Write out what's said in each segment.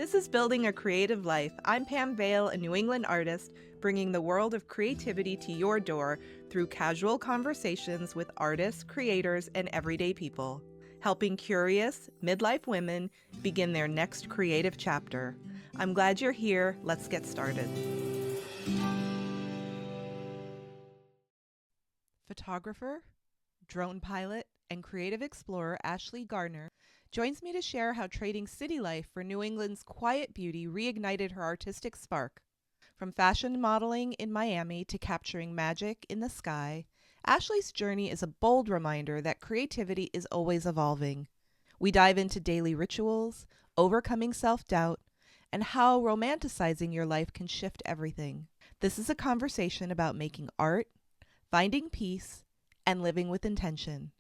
This is Building a Creative Life. I'm Pam Vale, a New England artist, bringing the world of creativity to your door through casual conversations with artists, creators, and everyday people, helping curious, midlife women begin their next creative chapter. I'm glad you're here. Let's get started. Photographer, drone pilot, and creative explorer Ashley Gardner joins me to share how trading city life for New England's quiet beauty reignited her artistic spark. From fashion modeling in Miami to capturing magic in the sky, Ashley's journey is a bold reminder that creativity is always evolving. We dive into daily rituals, overcoming self-doubt, and how romanticizing your life can shift everything. This is a conversation about making art, finding peace, and living with intention.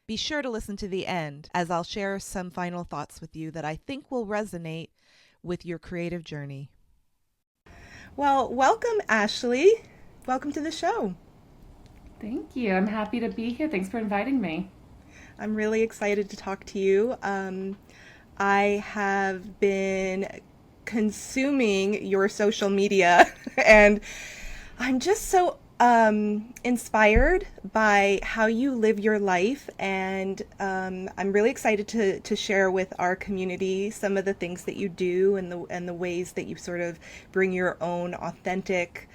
Be sure to listen to the end, as I'll share some final thoughts with you that I think will resonate with your creative journey. Well, welcome, Ashley. Welcome to the show. Thank you. I'm happy to be here. Thanks for inviting me. I'm really excited to talk to you. I have been consuming your social media, and I'm just so inspired by how you live your life, and I'm really excited to share with our community some of the things that you do and the ways that you sort of bring your own authentic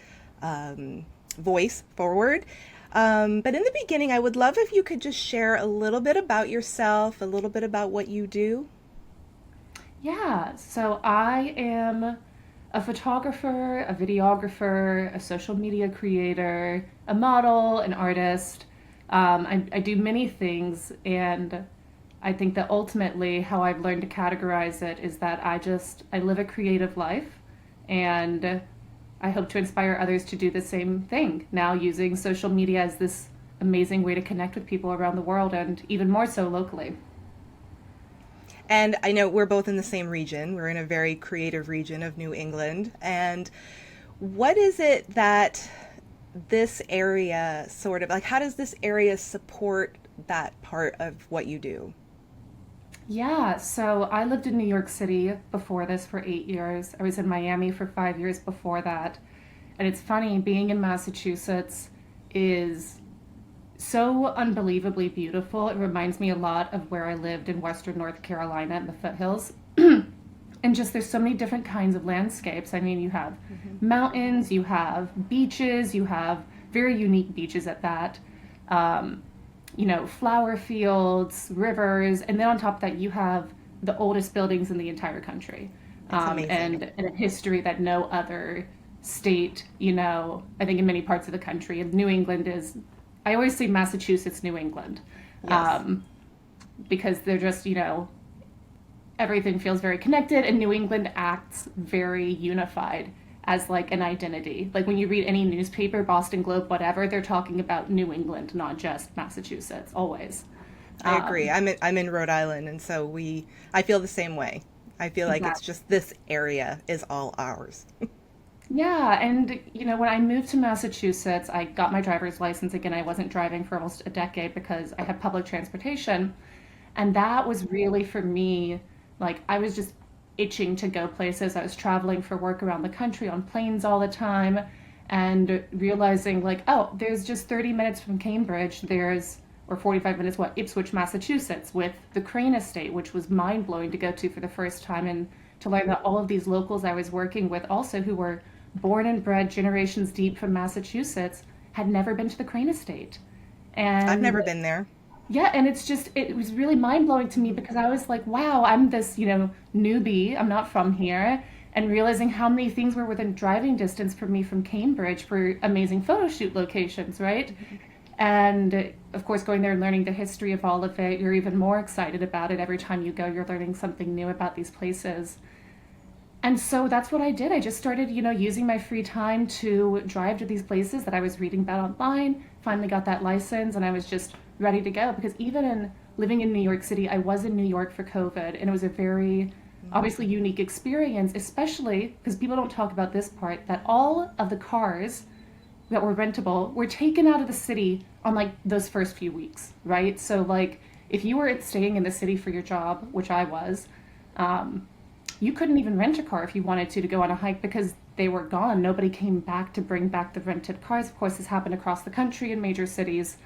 voice forward. But in the beginning, I would love if you could just share a little bit about yourself, a little bit about what you do. Yeah, so I am a photographer, a videographer, a social media creator, a model, an artist. I do many things, and I think that ultimately how I've learned to categorize it is that I live a creative life, and I hope to inspire others to do the same thing. Now using social media as this amazing way to connect with people around the world, and even more so locally. And I know we're both in the same region. We're in a very creative region of New England. And what is it that this area sort of like, how does this area support that part of what you do? Yeah, so I lived in New York City before this for 8 years. I was in Miami for 5 years before that. And it's funny, being in Massachusetts is so unbelievably beautiful. It reminds me a lot of where I lived in Western North Carolina in the foothills. And just there's so many different kinds of landscapes. I mean, you have mountains, you have beaches, you have very unique beaches at that. Um, Flower fields, rivers, and then on top of that, you have the oldest buildings in the entire country, It's amazing. and a history that no other state, I think in many parts of the country, and New England is, I always say Massachusetts, New England, Yes. um, because they're just, everything feels very connected, and New England acts very unified as like an identity. Like when you read any newspaper, Boston Globe, whatever, they're talking about New England, not just Massachusetts, always. I agree. Um, I'm in Rhode Island, and so I feel the same way. I feel like it's exactly. just this area is all ours. Yeah, and when I moved to Massachusetts, I got my driver's license again. I wasn't driving for almost a decade because I had public transportation. And that was really for me, like I was just itching to go places. I was traveling for work around the country on planes all the time and realizing like, oh, there's just 30 minutes from Cambridge, or 45 minutes, Ipswich, Massachusetts, with the Crane Estate, which was mind blowing to go to for the first time and to learn that all of these locals I was working with also who were born and bred generations deep from Massachusetts had never been to the Crane Estate. I've And never been there. yeah, and it was really mind blowing to me because I was like, wow, I'm this, newbie. I'm not from here. And realizing how many things were within driving distance for me from Cambridge for amazing photo shoot locations, right? And of course, going there and learning the history of all of it, you're even more excited about it. Every time you go, you're learning something new about these places. And so that's what I did. I just started, using my free time to drive to these places that I was reading about online. Finally got that license and I was just ready to go because even in living in New York City, I was in New York for COVID and it was a very obviously unique experience, especially because people don't talk about this part that all of the cars that were rentable were taken out of the city on like those first few weeks, right? So like if you were staying in the city for your job, which I was, um, you couldn't even rent a car if you wanted to go on a hike because they were gone. Nobody came back to bring back the rented cars. Of course, this happened across the country in major cities.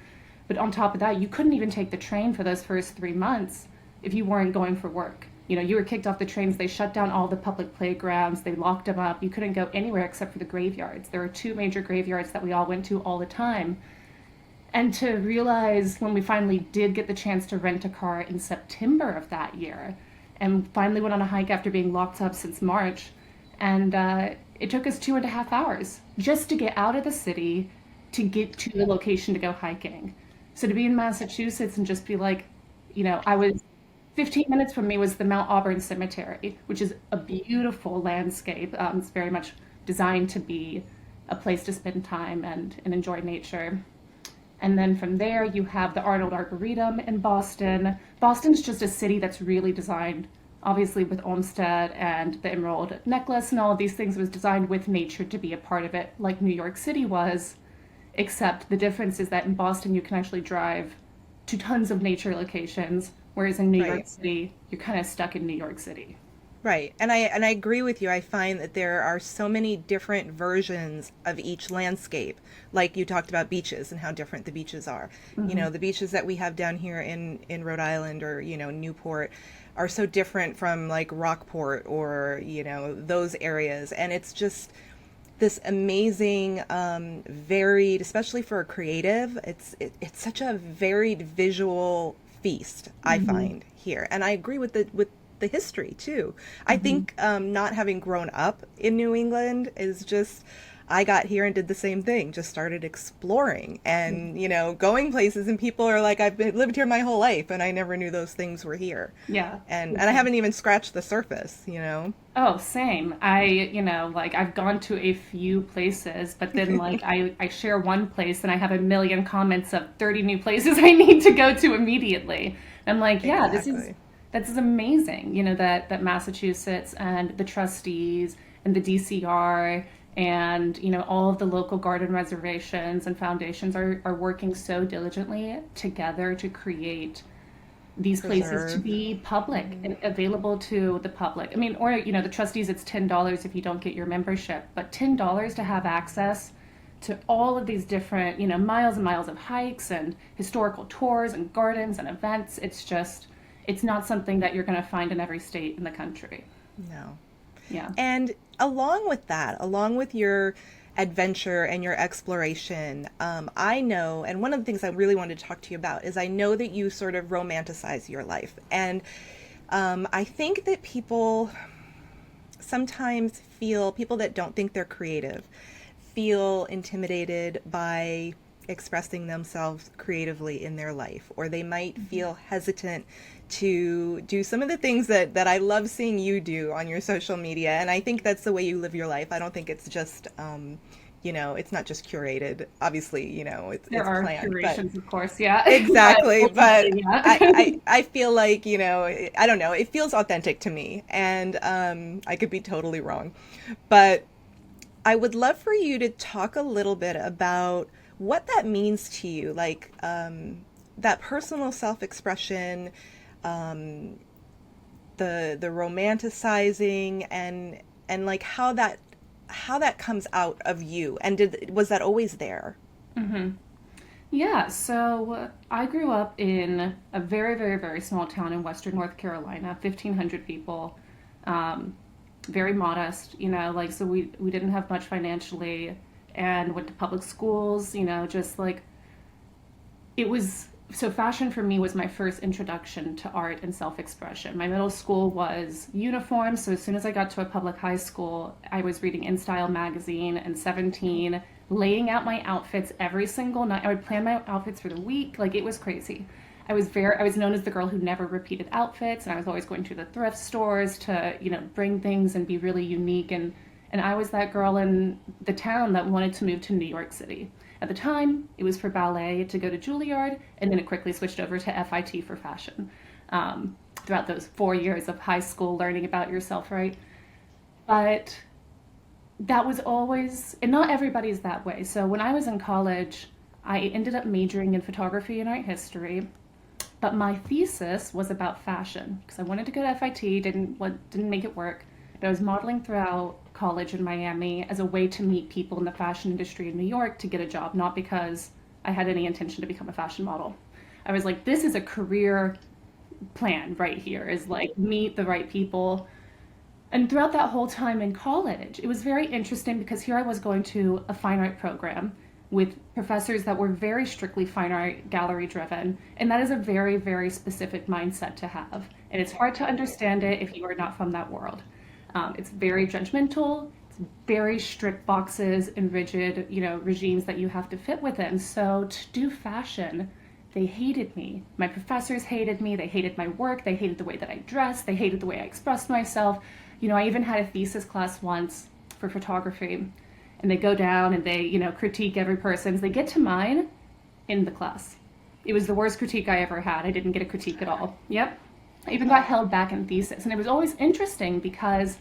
But on top of that, you couldn't even take the train for those first 3 months if you weren't going for work. You were kicked off the trains. They shut down all the public playgrounds. They locked them up. You couldn't go anywhere except for the graveyards. There were two major graveyards that we all went to all the time. And to realize when we finally did get the chance to rent a car in September of that year, and finally went on a hike after being locked up since March, and it took us 2.5 hours just to get out of the city to get to the location to go hiking. So to be in Massachusetts and just be like, I was 15 minutes from me was the Mount Auburn Cemetery, which is a beautiful landscape. It's very much designed to be a place to spend time and enjoy nature. And then from there, you have the Arnold Arboretum in Boston. Boston's just a city that's really designed, obviously, with Olmsted and the Emerald Necklace and all of these things. It was designed with nature to be a part of it, like New York City was. Except the difference is that in Boston, you can actually drive to tons of nature locations, whereas in New York Right. City, you're kind of stuck in New York City. Right. And I agree with you. I find that there are so many different versions of each landscape. Like you talked about beaches and how different the beaches are. Hmm. The beaches that we have down here in Rhode Island or, Newport are so different from like Rockport or, those areas. And it's just this amazing, varied, especially for a creative, it's such a varied visual feast, I Hmm. find here. And I agree with the history too. I Hmm. think not having grown up in New England is just, I got here and did the same thing, just started exploring and, going places, and people are like, lived here my whole life and I never knew those things were here. Yeah. And I haven't even scratched the surface. Oh, same. Like I've gone to a few places, but then like I share one place and I have a million comments of 30 new places I need to go to immediately. I'm like, yeah, Exactly. this is amazing, that Massachusetts and the trustees and the DCR and, all of the local garden reservations and foundations are working so diligently together to create these places to Preserve. be public and available to the public. I mean, or the trustees, it's $10 if you don't get your membership, but $10 to have access to all of these different, miles and miles of hikes and historical tours and gardens and events. It's not something that you're going to find in every state in the country. No. Yeah. And along with that, along with your adventure and your exploration, I know, and one of the things I really wanted to talk to you about is I know that you sort of romanticize your life. And I think that people sometimes feel, people that don't think they're creative, feel intimidated by expressing themselves creatively in their life, or they might feel hesitant to do some of the things that I love seeing you do on your social media. And I think that's the way you live your life. I don't think it's just, it's not just curated. Obviously, There it's are planned, but curations, of course, yeah. But exactly. But ultimately, yeah. I feel like, I don't know, it feels authentic to me. And I could be totally wrong. But I would love for you to talk a little bit about what that means to you, like that personal self-expression, um, the romanticizing, and like how that comes out of you, and was that always there? Hmm. Yeah, so I grew up in a very, very, very small town in Western North Carolina, 1,500 people, um, very modest, like, so we didn't have much financially and went to public schools, just like it was. So fashion for me was my first introduction to art and self-expression. My middle school was uniform, so as soon as I got to a public high school, I was reading In Style magazine and 17, laying out my outfits every single night. I would plan my outfits for the week, like it was crazy. I was known as the girl who never repeated outfits, and I was always going to the thrift stores to, bring things and be really unique, and I was that girl in the town that wanted to move to New York City. At the time, it was for ballet to go to Juilliard, and then it quickly switched over to FIT for fashion. Throughout those 4 years of high school, learning about yourself, right? But that was always, and not everybody's that way. So when I was in college, I ended up majoring in photography and art history. But my thesis was about fashion because I wanted to go to FIT, didn't make it work. But I was modeling throughout college in Miami as a way to meet people in the fashion industry in New York to get a job, not because I had any intention to become a fashion model. I was like, this is a career plan right here, is like meet the right people. And throughout that whole time in college, it was very interesting because here I was going to a fine art program with professors that were very strictly fine art gallery driven. And that is a very, very specific mindset to have. And it's hard to understand it if you are not from that world. It's very judgmental, it's very strict boxes and rigid, regimes that you have to fit within. So to do fashion, they hated me. My professors hated me. They hated my work. They hated the way that I dressed. They hated the way I expressed myself. I even had a thesis class once for photography, and they go down and they, critique every person's. They get to mine in the class. It was the worst critique I ever had. I didn't get a critique at all. Yep. I even got held back in thesis. And it was always interesting because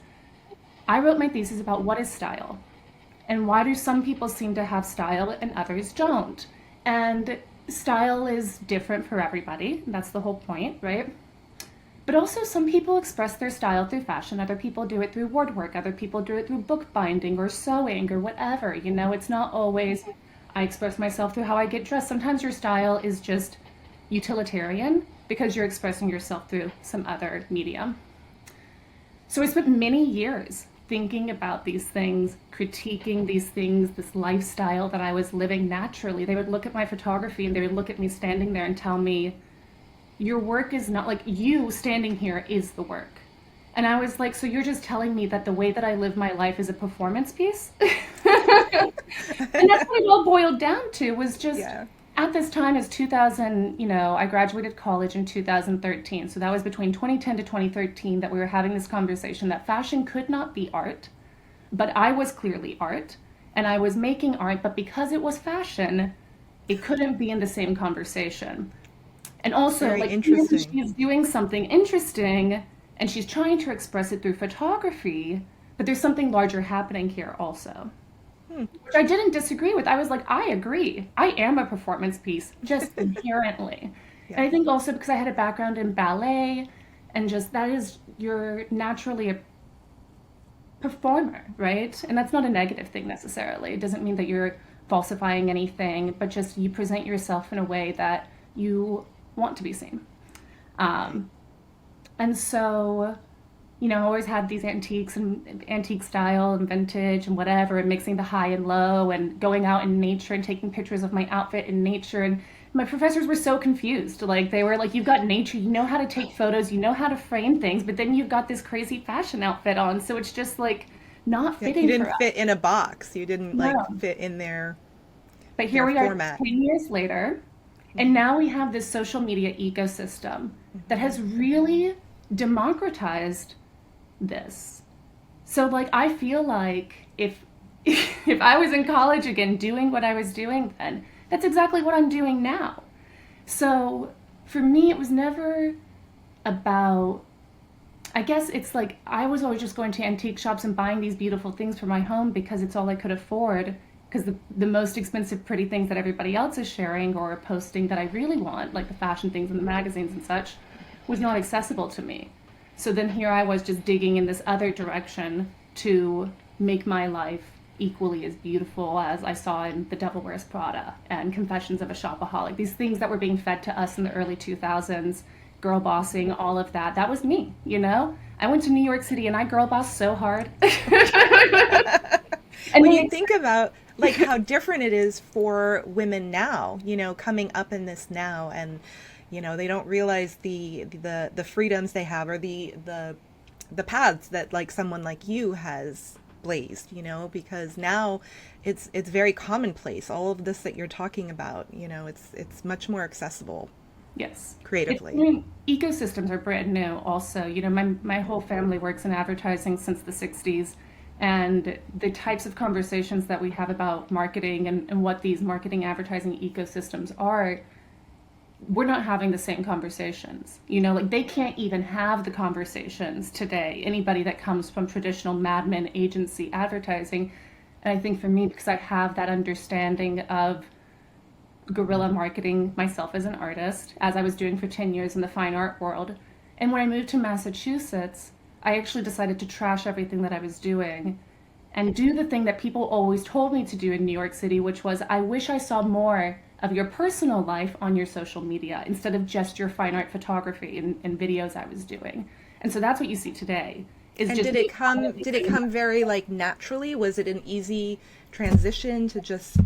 I wrote my thesis about what is style and why do some people seem to have style and others don't. And style is different for everybody. That's the whole point, right? But also some people express their style through fashion. Other people do it through woodwork. Other people do it through bookbinding or sewing or whatever. It's not always I express myself through how I get dressed. Sometimes your style is just utilitarian because you're expressing yourself through some other medium. So I spent many years thinking about these things, critiquing these things, this lifestyle that I was living naturally. They would look at my photography and they would look at me standing there and tell me, your work is not like you standing here is the work. And I was like, so you're just telling me that the way that I live my life is a performance piece? And that's what it all boiled down to, was just Yeah. at this time is 2000, I graduated college in 2013. So that was between 2010 to 2013 that we were having this conversation that fashion could not be art, but I was clearly art and I was making art, but because it was fashion, it couldn't be in the same conversation. And also, Very like, even when interesting. she's doing something interesting and she's trying to express it through photography, but there's something larger happening here also, Hmm. which I didn't disagree with. I was like, I agree. I am a performance piece, just inherently. And Yeah. I think also because I had a background in ballet, and just that is, you're naturally a performer, right? And that's not a negative thing necessarily. It doesn't mean that you're falsifying anything, but just you present yourself in a way that you want to be seen. Right. Um, and so, I always had these antiques and antique style and vintage and whatever, and mixing the high and low and going out in nature and taking pictures of my outfit in nature. And my professors were so confused. Like, they were like, you've got nature, you know how to take photos, you know how to frame things, but then you've got this crazy fashion outfit on. So it's just like not Yeah, you fitting didn't for fit us. in a box. You didn't like No. fit in But here their we are format. 10 years later, and Mhm. now we have this social media ecosystem that Mhm. has really democratized this. So like I feel like if if I was in college again doing what I was doing then, that's exactly what I'm doing now. So for me it was never about, I guess it's like I was always just going to antique shops and buying these beautiful things for my home because it's all I could afford. Because the most expensive, pretty things that everybody else is sharing or posting that I really want, like the fashion things in the magazines and such, was not accessible to me. So then here I was just digging in this other direction to make my life equally as beautiful as I saw in The Devil Wears Prada and Confessions of a Shopaholic. These things that were being fed to us in the early 2000s, girl bossing, all of that. That was me. I went to New York City and I girl bossed so hard. And When they you think about like how different it is for women now, coming up in this now, and they don't realize the freedoms they have, or the paths that like someone like you has blazed, because now it's very commonplace. All of this that you're talking about, it's much more accessible Yes. I creatively. mean, ecosystems are brand new also. My whole family works in advertising since the 60s, and the types of conversations that we have about marketing and what these marketing advertising ecosystems are, we're not having the same conversations. Like they can't even have the conversations today. Anybody that comes from traditional Mad Men agency advertising. And I think for me, because I have that understanding of guerrilla marketing myself as an artist, as I was doing for 10 years in the fine art world. And when I moved to Massachusetts, I actually decided to trash everything that I was doing and do the thing that people always told me to do in New York City, which was I wish I saw more of your personal life on your social media instead of just your fine art photography and videos I was doing. And so that's what you see today is And just did me it come did it come very like naturally? Was it an easy transition to just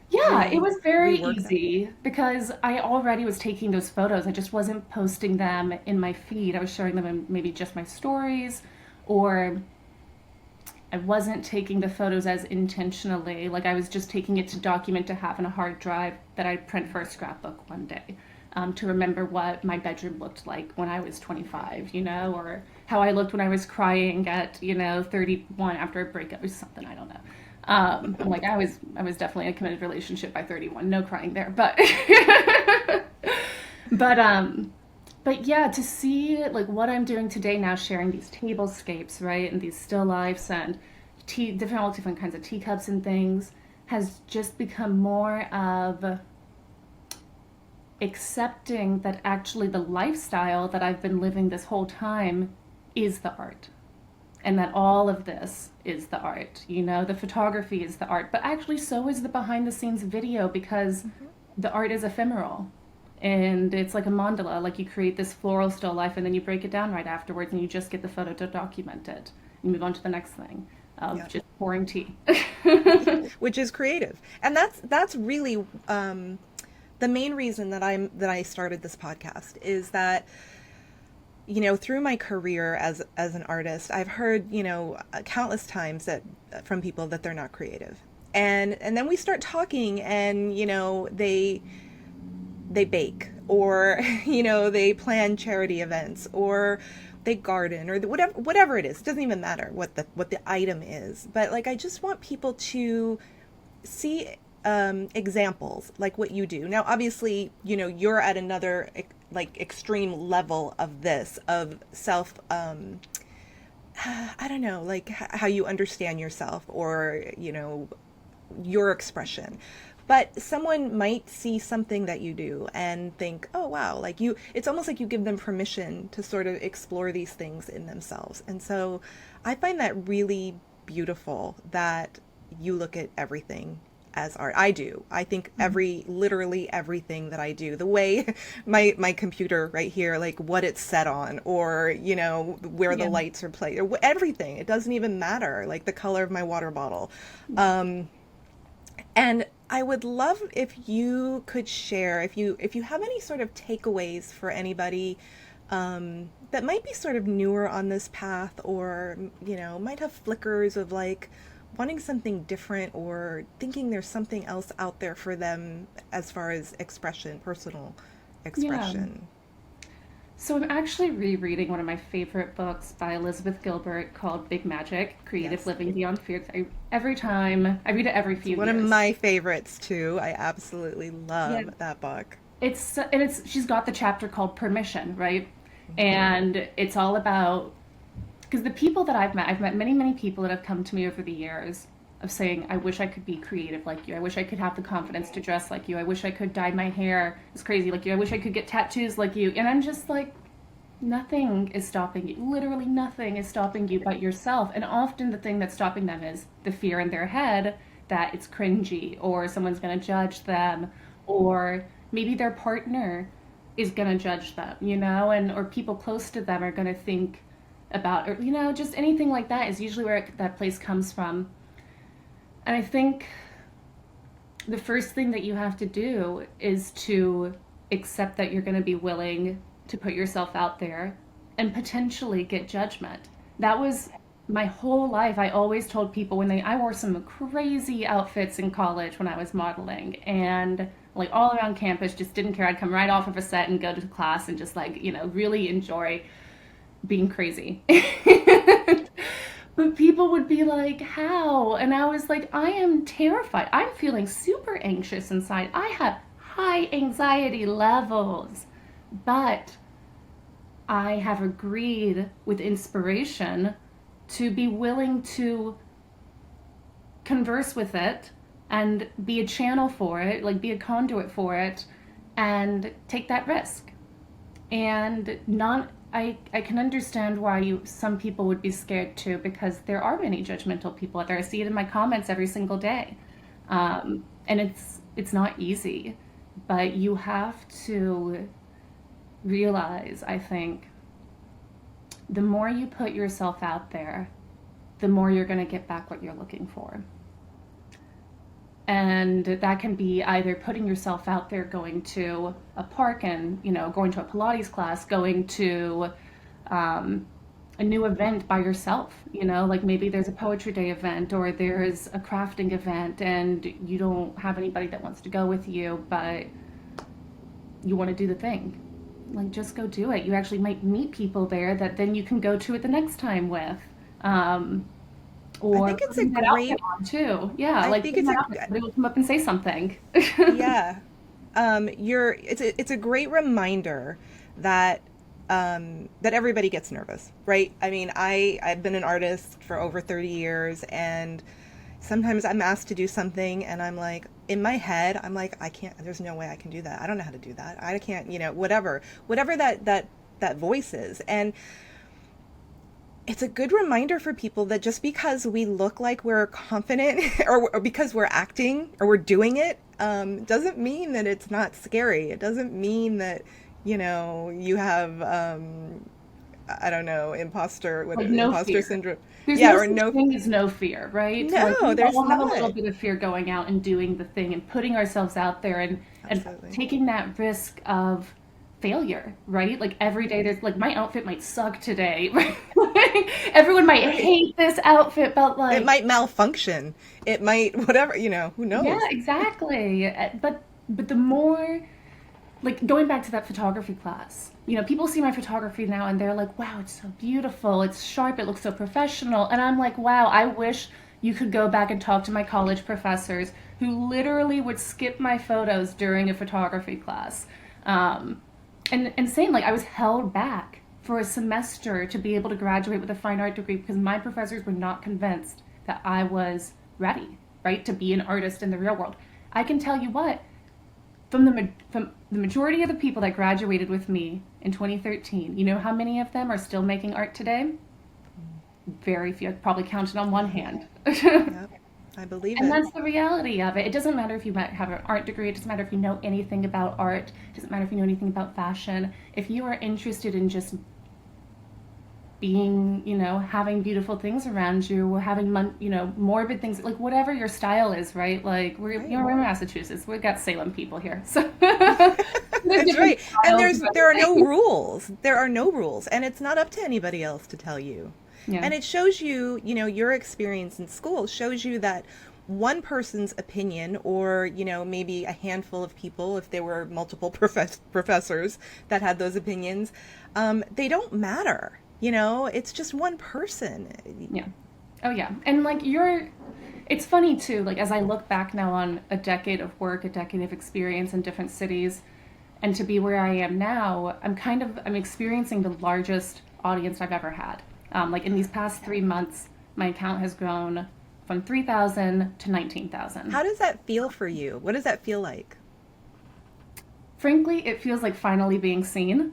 yeah, it really was very rework that? easy because I already was taking those photos. I just wasn't posting them in my feed. I was sharing them in maybe just my stories, or I wasn't taking the photos as intentionally. Like I was just taking it to document to have in a hard drive that I'd print for a scrapbook one day, to remember what my bedroom looked like when I was 25, or how I looked when I was crying at, 31 after a breakup or something. I don't know. I'm like I was definitely in a committed relationship by 31. No crying there, but but but yeah, to see like what I'm doing today now, sharing these tablescapes, right, and these still lifes and all different kinds of teacups and things, has just become more of accepting that actually the lifestyle that I've been living this whole time is the art. And that all of this is the art, the photography is the art, but actually so is the behind the scenes video because Hmm. the art is ephemeral and it's like a mandala, like you create this floral still life and then you break it down right afterwards and you just get the photo to document it. You move on to the next thing of Yeah. just pouring tea. Which is creative. And that's really the main reason that I started this podcast is that through my career as an artist, I've heard, countless times that from people that they're not creative. And then we start talking and, they bake or, they plan charity events or they garden or whatever it is. It doesn't even matter what the item is. But like I just want people to see examples like what you do. Now, obviously, you're at another like extreme level of this of self. I don't know, like how you understand yourself or your expression. But someone might see something that you do and think, oh, wow, like it's almost like you give them permission to sort of explore these things in themselves. And so I find that really beautiful that you look at everything as art. I do. I think literally everything that I do, the way my computer right here, like what it's set on, or where the Yeah. lights are played, or everything. It doesn't even matter. Like the color of my water bottle. And I would love if you could share if you have any sort of takeaways for anybody that might be sort of newer on this path or might have flickers of like wanting something different or thinking there's something else out there for them as far as expression, personal Yeah. expression. So I'm actually rereading one of my favorite books by Elizabeth Gilbert called Big Magic: Creative Yes. Living Beyond Fears. Every time I read it every It's few one of years. my favorites too. I absolutely Yeah. love that book. It's she's got the chapter called Permission, right? And it's all about because the people that I've met many, many people that have come to me over the years of saying, I wish I could be creative like you. I wish I could have the confidence to dress like you. I wish I could dye my hair as crazy like you. I wish I could get tattoos like you. And I'm just like, nothing is stopping you. Literally nothing is stopping you but yourself. And often the thing that's stopping them is the fear in their head that it's cringy or someone's going to judge them or maybe their partner is going to judge them, and or people close to them are going to think about or just anything like that is usually where that place comes from. And I think the first thing that you have to do is to accept that you're going to be willing to put yourself out there and potentially get judgment. That was my whole life. I always told people I wore some crazy outfits in college when I was modeling and like all around campus, just didn't care. I'd come right off of a set and go to class and just like, really enjoy being crazy. But people would be like, how? And I was like, I am terrified. I'm feeling super anxious inside. I have high anxiety levels. But I have agreed with inspiration to be willing to converse with it and be a channel for it, like be a conduit for it, and take that risk. And not I can understand why some people would be scared too, because there are many judgmental people out there. I see it in my comments every single day. And it's not easy, but you have to realize, I think, the more you put yourself out there, the more you're going to get back what you're looking for. And that can be either putting yourself out there, going to a park and, going to a Pilates class, going to um, a new event by yourself, like maybe there's a poetry day event or there's a crafting event and you don't have anybody that wants to go with you, but you want to do the thing. Like, just go do it. You actually might meet people there that then you can go to it the next time with. Um, I or think it's a putting that outfit great on too. Yeah, I like think putting it's that a outfit, somebody will come up and say something. yeah. It's a great reminder that that everybody gets nervous, right? I mean, I've been an artist for over 30 years, and sometimes I'm asked to do something and I'm like, in my head, I'm like, I can't, there's no way I can do that. I don't know how to do that. I can't, whatever that voice is. And it's a good reminder for people that just because we look like we're confident or because we're acting or we're doing it, doesn't mean that it's not scary. It doesn't mean that, you have, I don't know, Like, no imposter fear. syndrome. There's Yeah, no or such no, thing as no fear, right? Like, no, we there's all have a little not. bit of fear going out and doing the thing and putting ourselves out there and Absolutely. taking that risk of failure, right? Like, every day there's like, my outfit might suck today, right? Like, everyone might Right. hate this outfit, but It like, might malfunction. It might, whatever, who yeah, knows? exactly. But the more, like, going back to that photography class, people see my photography now and they're like, wow, it's so beautiful, it's sharp, it looks so professional. And I'm like, wow, I wish you could go back and talk to my college professors who literally would skip my photos during a photography class. Um, and saying, like, I was held back for a semester to be able to graduate with a fine art degree because my professors were not convinced that I was ready, right, to be an artist in the real world. I can tell you what, from the majority of the people that graduated with me in 2013, you know how many of them are still making art today? Very few. I'd probably counted on one hand. Yep. I believe And it. that's the reality of it. It doesn't matter if you might have an art degree. It doesn't matter if you know anything about art. It doesn't matter if you know anything about fashion. If you are interested in just being, having beautiful things around you, or having, morbid things, like whatever your style is, right? Like, Right. we're in Massachusetts. We've got Salem people here. So there's That's different right. And styles. there are no rules. There are no rules, and it's not up to anybody else to tell you. Yeah. And it shows you, your experience in school shows you that one person's opinion, or, maybe a handful of people, if there were multiple professors that had those opinions, they don't matter. It's just one person. Yeah. Oh, yeah. And like, it's funny too, like, as I look back now on a decade of work, a decade of experience in different cities, and to be where I am now, I'm experiencing the largest audience I've ever had. Like, in these past 3 months, my account has grown from 3,000 to 19,000. How does that feel for you? What does that feel like? Frankly, it feels like finally being seen.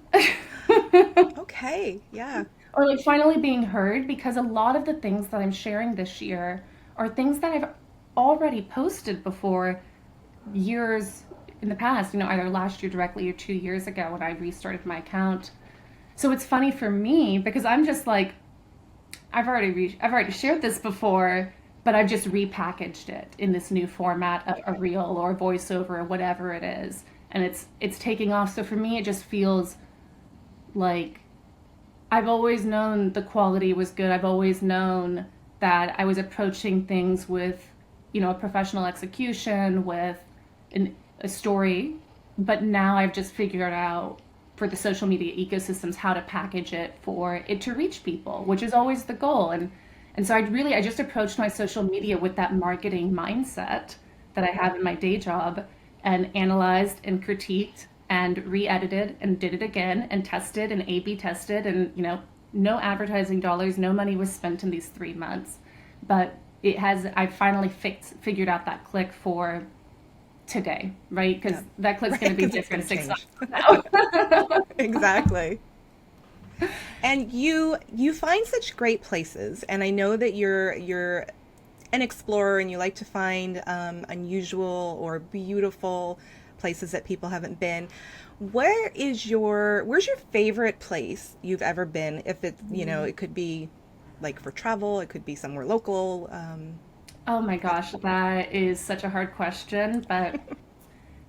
Okay, yeah. Or like finally being heard, because a lot of the things that I'm sharing this year are things that I've already posted before years in the past, either last year directly or 2 years ago when I restarted my account. So it's funny for me because I'm just like, I've already shared this before, but I've just repackaged it in this new format of a reel or a voiceover or whatever it is, and it's taking off. So for me, it just feels like I've always known the quality was good. I've always known that I was approaching things with, a professional execution, with a story. But now I've just figured out for the social media ecosystems how to package it for it to reach people, which is always the goal. And so I just approached my social media with that marketing mindset that I have in my day job, and analyzed and critiqued and re-edited and did it again and tested and A/B tested, and no advertising dollars, no money was spent in these 3 months, but I finally figured out that click for today, right? Yeah. Because that click's Right, going to be because it's going different to six change. months from now. Exactly. And you find such great places, and I know that you're an explorer and you like to find unusual or beautiful places that people haven't been. Where's your favorite place you've ever been? If it, it could be like for travel, it could be somewhere local. Oh my But gosh, that is such a hard question, but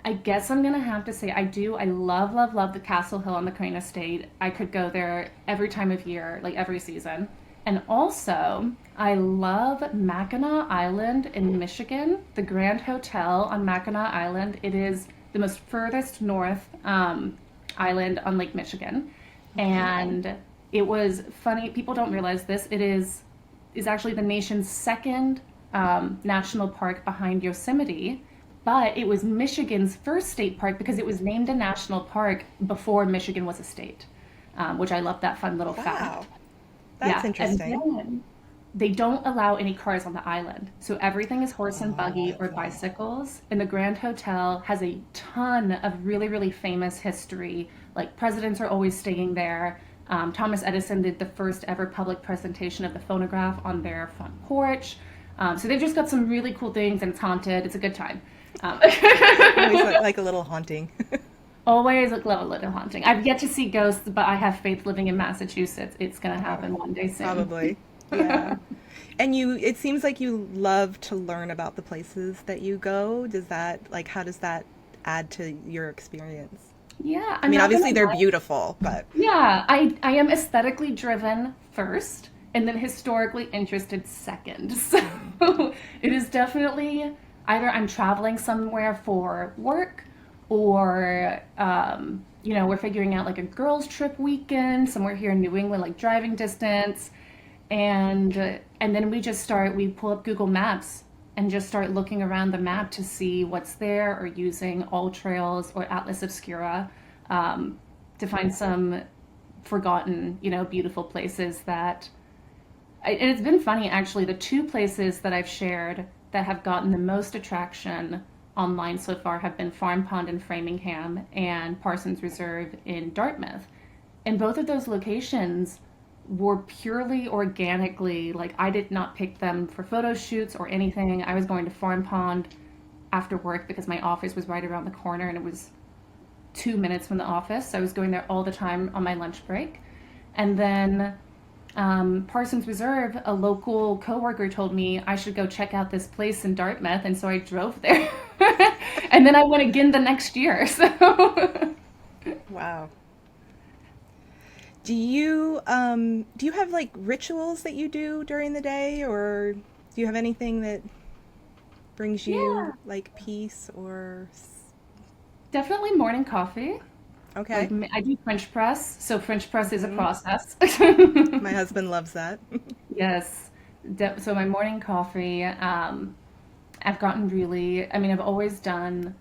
I guess I'm gonna have to say I do. I love, love, love the Castle Hill on the Crane Estate. I could go there every time of year, like every season. And also, I love Mackinac Island in Michigan, the Grand Hotel on Mackinac Island. It is the most furthest north island on Lake Michigan. okay. And it was funny, people don't realize this. Is actually the nation's second national park behind Yosemite, but it was Michigan's first state park because it was named a national park before Michigan was a state, which I love that fun little Wow. fact. That's Yeah, and interesting. then they don't allow any cars on the island. So everything is horse and Oh, buggy or that's nice. bicycles. And the Grand Hotel has a ton of really, really famous history. Like presidents are always staying there. Thomas Edison did the first ever public presentation of the phonograph on their front porch. So they've just got some really cool things and it's haunted. It's a good time. Um, Always like a little haunting. Always love a little haunting. I've yet to see ghosts, but I have faith living in Massachusetts. It's going to Oh, happen one day soon. probably. Yeah. And it seems like you love to learn about the places that you go. How does that add to your experience? Yeah, I I'm mean, not gonna obviously they're lie. beautiful, but Yeah, I am aesthetically driven first and then historically interested second. So it is definitely either I'm traveling somewhere for work or we're figuring out like a girls' trip weekend somewhere here in New England, like driving distance. And then we pull up Google Maps and just start looking around the map to see what's there or using All Trails or Atlas Obscura to find some forgotten, beautiful places and it's been funny actually, the two places that I've shared that have gotten the most attraction online so far have been Farm Pond in Framingham and Parsons Reserve in Dartmouth. And both of those locations were purely organically, like I did not pick them for photo shoots or anything. I was going to Farm Pond after work because my office was right around the corner and it was 2 minutes from the office. So I was going there all the time on my lunch break. And then Parsons Reserve, a local coworker told me I should go check out this place in Dartmouth, and so I drove there. And then I went again the next year. So wow. Do you have like rituals that you do during the day, or do you have anything that brings yeah, you like peace or definitely morning coffee. Like okay. I do French press, so French press is a Hmm. process. My husband loves that. Yes. So my morning coffee, I've gotten really, I mean, I've always done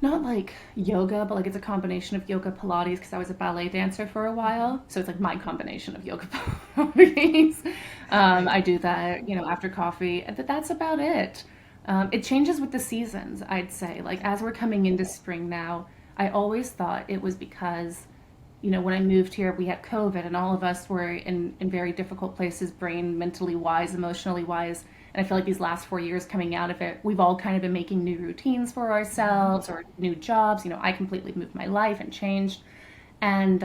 not like yoga, but like it's a combination of yoga Pilates because I was a ballet dancer for a Hmm. while. So it's like my combination of yoga Pilates. Right. I do that, after coffee, but that's about it. It changes with the seasons, I'd say. Like as we're coming into spring now, I always thought it was because when I moved here, we had COVID and all of us were in very difficult places, brain, mentally wise, emotionally wise. And I feel like these last 4 years coming out of it, we've all kind of been making new routines for Hmm. ourselves or new jobs. I completely moved my life and changed. And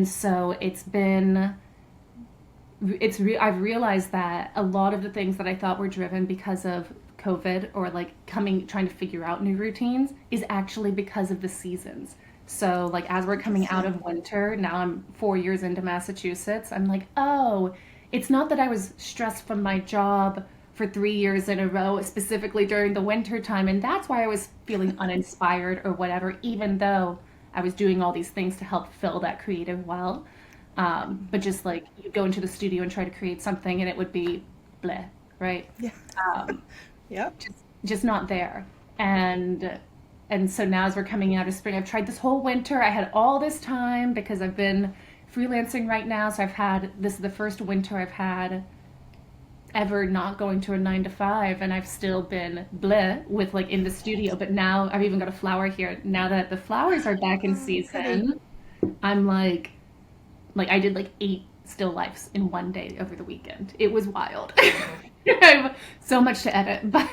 so I've realized that a lot of the things that I thought were driven because of COVID or like trying to figure out new routines is actually because of the seasons. So like as we're coming out Interesting. of winter, now I'm 4 years into Massachusetts, I'm like, oh, it's not that I was stressed from my job for 3 years in a row, specifically during the winter time, and that's why I was feeling uninspired or whatever, even though I was doing all these things to help fill that creative well. But just like you go into the studio and try to create something and it would be bleh, right? Yeah. Um, Yep. just not there. And so now as we're coming out of spring, I've tried this whole winter. I had all this time because I've been freelancing right now. So this is the first winter I've had ever not going to a 9 to 5, and I've still been bleh with like in the studio. But now I've even got a flower here. Now that the flowers are back in Oh, pretty. season, I'm like I did like 8 still lifes in one day over the weekend. It was wild. I have so much to edit, but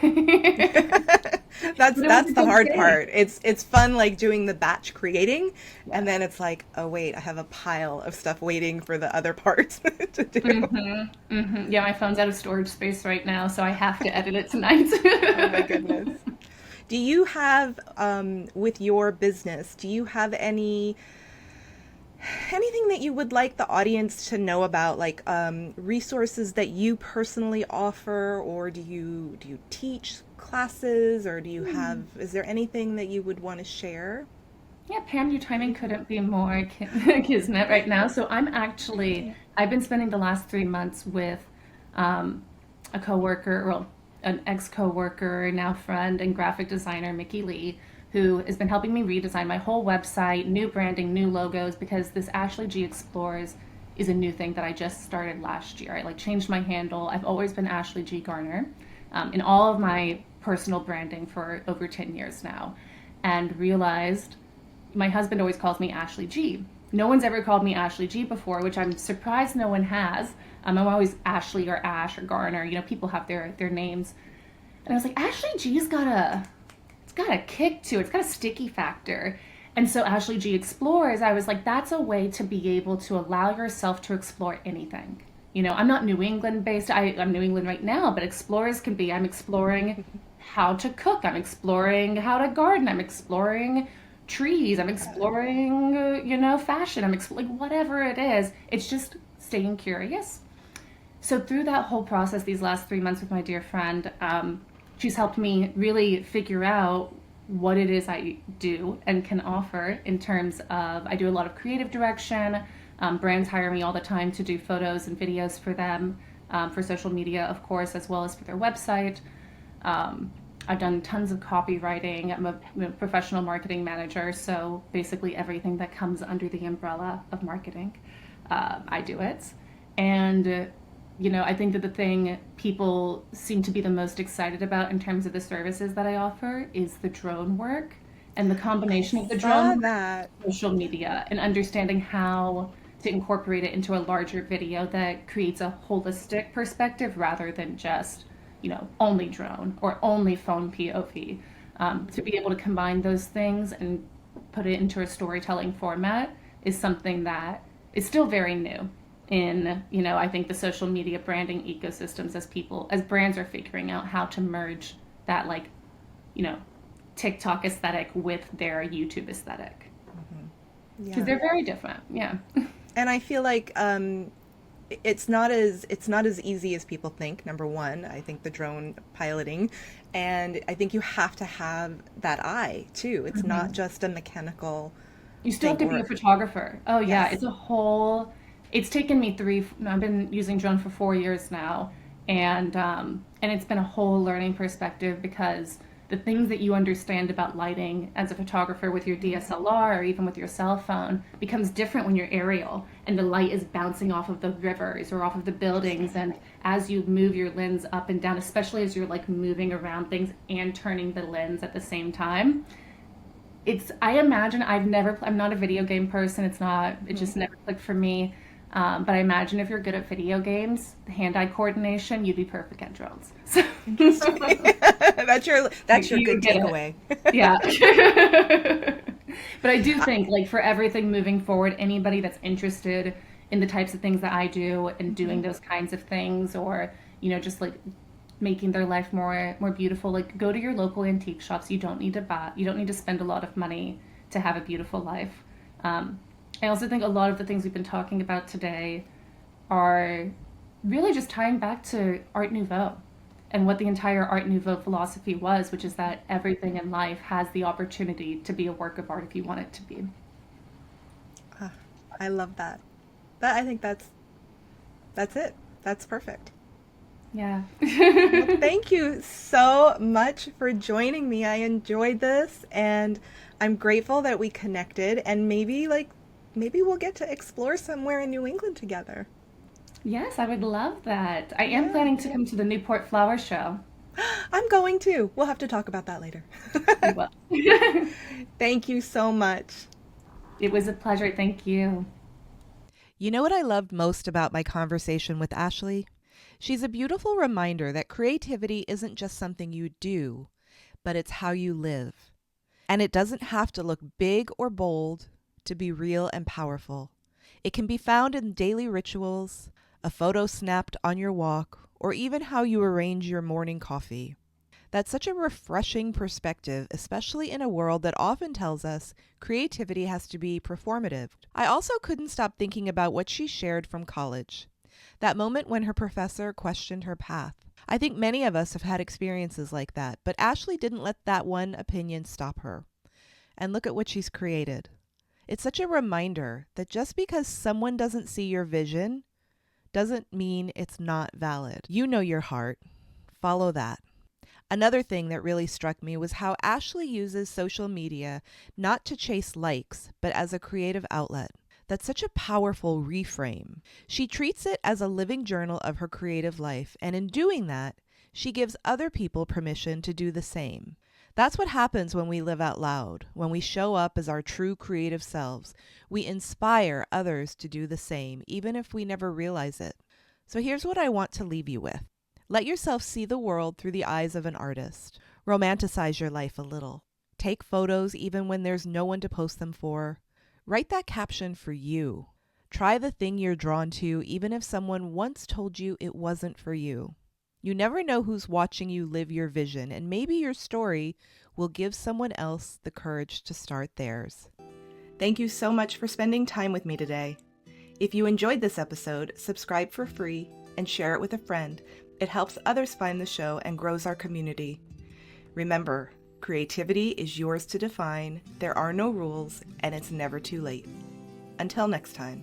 That's but it was that's a the good hard day. part. It's fun like doing the batch creating, and Yeah. then it's like, oh wait, I have a pile of stuff waiting for the other parts to do. Yeah, my phone's out of storage space right now, so I have to edit it Oh my tonight. goodness. Do you have, with your business, do you have anything that you would like the audience to know about, like resources that you personally offer, or do you teach classes, or do you have, is there anything that you would want to share? Yeah, Pam, your timing couldn't be more kismet right now. So I've been spending the last 3 months with um, a coworker, well, an ex-coworker, now friend and graphic designer, Mickey Lee, who has been helping me redesign my whole website, new branding, new logos, because this Ashley G Explores is a new thing that I just started last year. I like changed my handle. I've always been Ashley G Garner in all of my personal branding for over 10 years now, and realized my husband always calls me Ashley G. No one's ever called me Ashley G before, which I'm surprised no one has. I'm always Ashley or Ash or Garner. You know, people have their names, and I was like, Ashley G's it's got a kick to it. It's got a sticky factor. And so Ashley G Explores, I was like, that's a way to be able to allow yourself to explore anything. You know, I'm not New England based. I'm New England right now, but explorers can be, I'm exploring how to cook. I'm exploring how to garden. I'm exploring trees. I'm Yeah. exploring, fashion. I'm exploring whatever it is. It's just staying curious. So through that whole process, these last 3 months with my dear friend, she's helped me really figure out what it is I do and can offer in terms of I do a lot of creative direction. Brands hire me all the time to do photos and videos for them, for social media, of course, as well as for their website. I've done tons of copywriting. I'm a professional marketing manager, so basically everything that comes under the umbrella of marketing, I do it. And I think that the thing people seem to be the most excited about in terms of the services that I offer is the drone work and the I combination of the drone saw work, that. social media, and understanding how to incorporate it into a larger video that creates a holistic perspective rather than just, only drone or only phone POV. To be able to combine those things and put it into a storytelling format is something that is still very new in, I think the social media branding ecosystems as brands are figuring out how to merge that, like, you know, TikTok aesthetic with their YouTube aesthetic, because Yeah. they're very different. Yeah. And I feel like it's not as easy as people think. Number one, I think the drone piloting, and I think you have to have that eye too. It's not Mhm. just a mechanical You still have thing. to be a Or photographer. Oh yeah, yes. it's taken me no, I've been using drone for 4 years now, and it's been a whole learning perspective because the things that you understand about lighting as a photographer with your DSLR or even with your cell phone becomes different when you're aerial and the light is bouncing off of the rivers or off of the buildings, and as you move your lens up and down, especially as you're like moving around things and turning the lens at the same time, I imagine I'm not a video game person. It Mhm. just never clicked for me. But I imagine if you're good at video games, the hand-eye coordination, you'd be perfect at drones. So Interesting. That's your you good get it. takeaway. Yeah. But I do think, like, for everything moving forward, anybody that's interested in the types of things that I do and doing Mhm. those kinds of things, or, just like making their life more beautiful, like, go to your local antique shops. You don't need to spend a lot of money to have a beautiful life. Um, I also think a lot of the things we've been talking about today are really just tying back to Art Nouveau and what the entire Art Nouveau philosophy was, which is that everything in life has the opportunity to be a work of art if you want it to be. Ah, I love that. I think that's it. That's perfect. Yeah. Well, thank you so much for joining me. I enjoyed this, and I'm grateful that we connected, and maybe we'll get to explore somewhere in New England together. Yes, I would love that. I am Yeah, planning to yeah. come to the Newport Flower Show. I'm going too. We'll have to talk about that later. We will. Thank you so much. It was a pleasure. Thank you. You know what I loved most about my conversation with Ashley? She's a beautiful reminder that creativity isn't just something you do, but it's how you live. And it doesn't have to look big or bold to be real and powerful. It can be found in daily rituals, a photo snapped on your walk, or even how you arrange your morning coffee. That's such a refreshing perspective, especially in a world that often tells us creativity has to be performative. I also couldn't stop thinking about what she shared from college. That moment when her professor questioned her path. I think many of us have had experiences like that, but Ashley didn't let that one opinion stop her. And look at what she's created. It's such a reminder that just because someone doesn't see your vision doesn't mean it's not valid. You know your heart. Follow that. Another thing that really struck me was how Ashley uses social media not to chase likes, but as a creative outlet. That's such a powerful reframe. She treats it as a living journal of her creative life, and in doing that, she gives other people permission to do the same. That's what happens when we live out loud, when we show up as our true creative selves. We inspire others to do the same, even if we never realize it. So here's what I want to leave you with. Let yourself see the world through the eyes of an artist. Romanticize your life a little. Take photos even when there's no one to post them for. Write that caption for you. Try the thing you're drawn to even if someone once told you it wasn't for you. You never know who's watching you live your vision, and maybe your story will give someone else the courage to start theirs. Thank you so much for spending time with me today. If you enjoyed this episode, subscribe for free and share it with a friend. It helps others find the show and grows our community. Remember, creativity is yours to define, there are no rules, and it's never too late. Until next time.